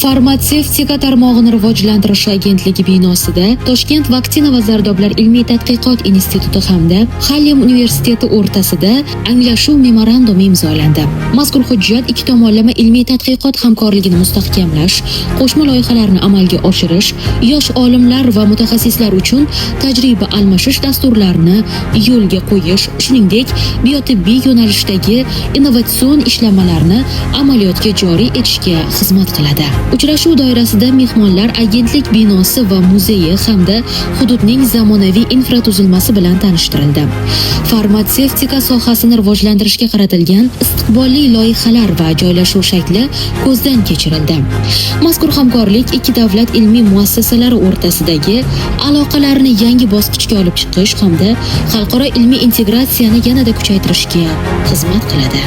Farmatsevtika tarmog'ini rivojlantirish agentligi binosida Toshkent vaksina va zardoblar ilmiy tadqiqot instituti hamda Xalyum universiteti o'rtasida anglashuv memorandumi imzolandi. Mazkur hujjat ikki tomonlama ilmiy tadqiqot hamkorligini mustahkamlash, qo'shma loyihalarni amalga oshirish, yosh olimlar va mutaxassislar uchun tajriba almashish dasturlarini yo'lga qo'yish, shuningdek, biotibbiy yo'nalishdagi innovatsion ishlanmalarni amaliyotga joriy etishga xizmat qiladi. Uchrashuv doirasida mehmonlar agentlik binosi va muzeyi hamda hududning zamonaviy infratuzilmasi bilan tanishtirildi. Farmatsevtika sohasini rivojlantirishga qaratilgan istiqbolli loyihalar va joylashuv shakli ko'zdan kechirildi. Mazkur hamkorlik ikki davlat ilmiy muassasalari o'rtasidagi aloqalarni yangi bosqichga olib chiqish hamda xalqaro ilmiy integratsiyani yanada kuchaytirishga xizmat qiladi.